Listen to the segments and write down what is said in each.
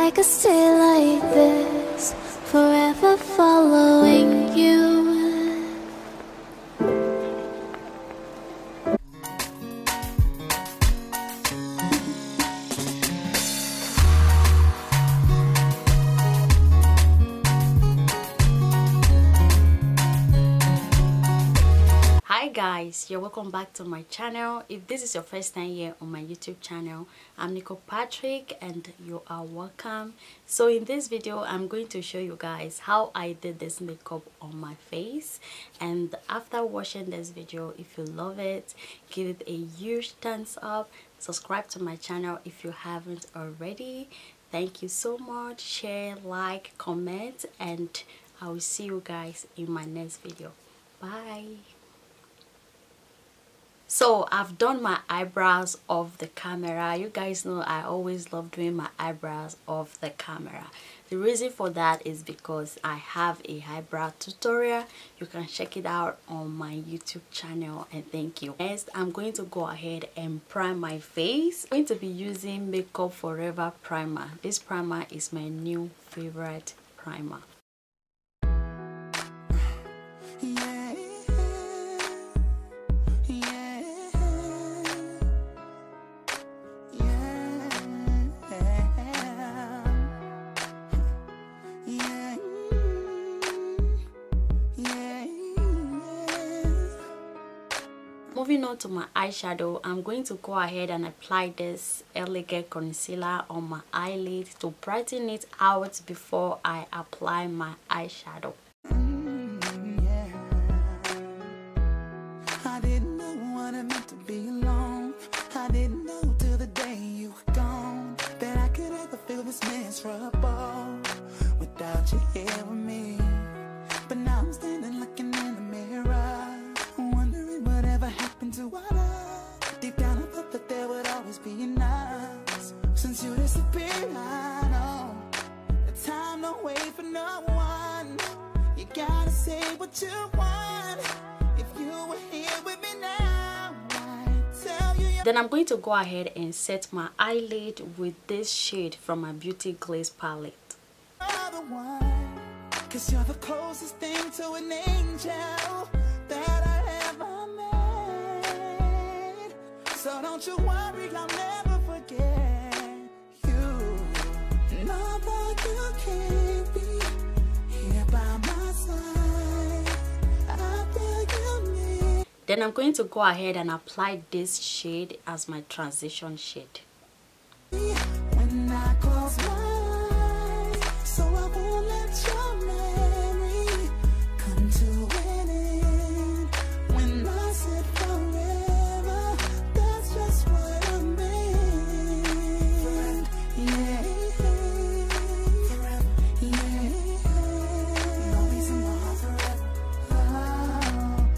I could stay like this, forever following you. Hi guys, you're welcome back to my channel. If this is your first time here on my YouTube channel, I'm Nicole Patrick and you are welcome. So in this video I'm going to show you guys how I did this makeup on my face, and after watching this video, if you love it, give it a huge thumbs up, subscribe to my channel if you haven't already. Thank you so much. Share, like, comment, and I will see you guys in my next video. Bye. So I've done my eyebrows off the camera. You guys know I always love doing my eyebrows off the camera. The reason for that is because I have a eyebrow tutorial. You can check it out on my YouTube channel, and thank you. Next, I'm going to go ahead and prime my face. I'm going to be using Makeup Forever primer. This primer is my new favorite primer. Moving on to my eyeshadow, I'm going to go ahead and apply this Elegant concealer on my eyelid to brighten it out before I apply my eyeshadow. I didn't know what it meant to be alone. I didn't know till the day you were gone that I could ever feel this miserable without you here with me. But now I'm standing looking in the mirror, wondering whatever happened to our love. Deep down I thought that there would always be an us. Since you disappeared, I know the time don't wait for no one. You gotta say what you want. If you were here with me now, I'd tell you. Then I'm going to go ahead and set my eyelid with this shade from my Beauty Glaze palette. Cause you're the closest thing to an angel that I ever met. So don't you worry, I'll never forget you. Know that you can't be here by my side. I feel you need. Then I'm going to go ahead and apply this shade as my transition shade. When I close my eyes, so I won't let your memory come to an end. When I said forever, that's just what I meant. Yeah, forever, yeah. No reason why forever. Oh.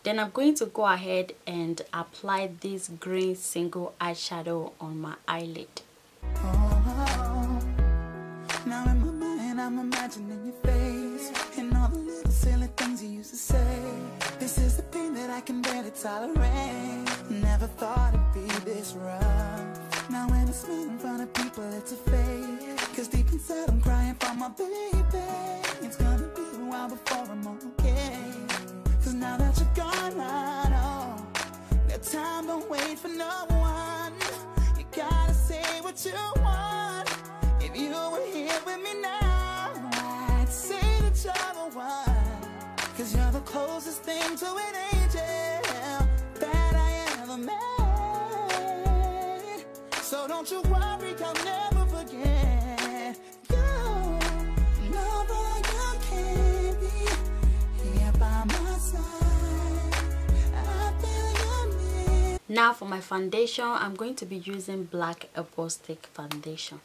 Then I'm going to go ahead and apply this green single eyeshadow on my eyelid. Oh, now in my mind I'm imagining your face and all the little silly things you used to say. This is the pain that I can barely tolerate. Never thought it'd be this rough. Now when I smile in front of people it's a fake, cause deep inside I'm crying for my baby. It's gonna be a while before I'm okay, cause now that you're gone I know that time don't wait for no one. You gotta say what you want. If you were here with me now, I'd say that you're the one. Cause you're the closest thing to an angel that I ever met. So don't you worry, I'll never forget you. Know that you can't be here by my side. I feel you need. Now for my foundation, I'm going to be using Black Apple Stick foundation.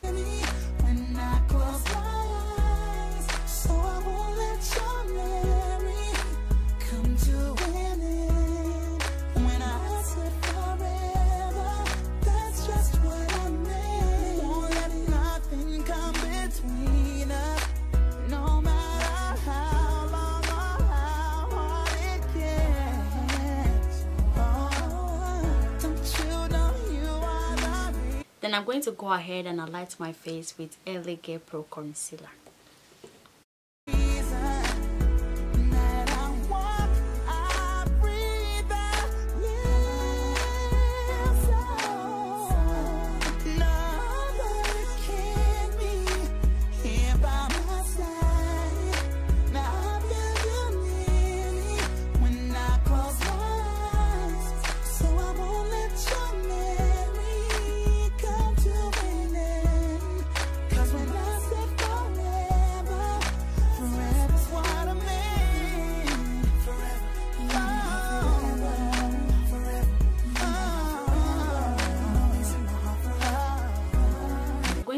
When I close my eyes, so I won't let your memory come to an end. When I said forever, that's just what I meant. Won't let nothing come between us, no matter how long or how hard it gets. Oh, don't you know you are the Then I'm going to go ahead and highlight my face with LA Girl Pro Concealer.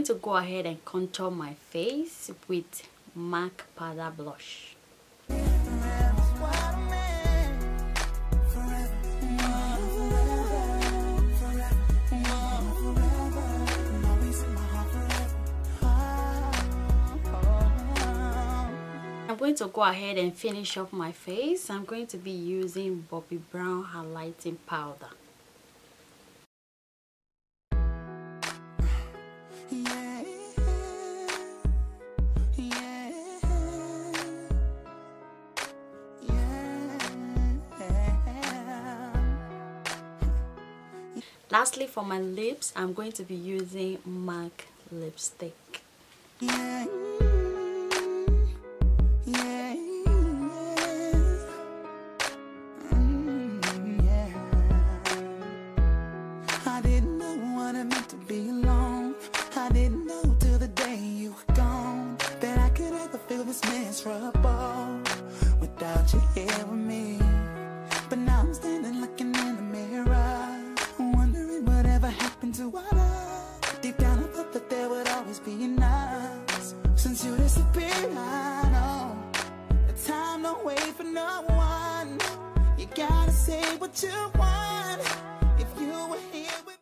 To go ahead and contour my face with MAC Powder Blush. I'm going to go ahead and finish off my face. I'm going to be using Bobbi Brown highlighting powder. Lastly, for my lips, I'm going to be using MAC lipstick. Yeah. I didn't know what it meant to be alone. I didn't know till the day you were gone that I could ever feel this miserable without you here with me. But now I'm standing looking in the mirror, wondering whatever happened to our love. Deep down I thought that there would always be an us. Since you disappeared, I know the time don't wait for no one. You gotta say what you want.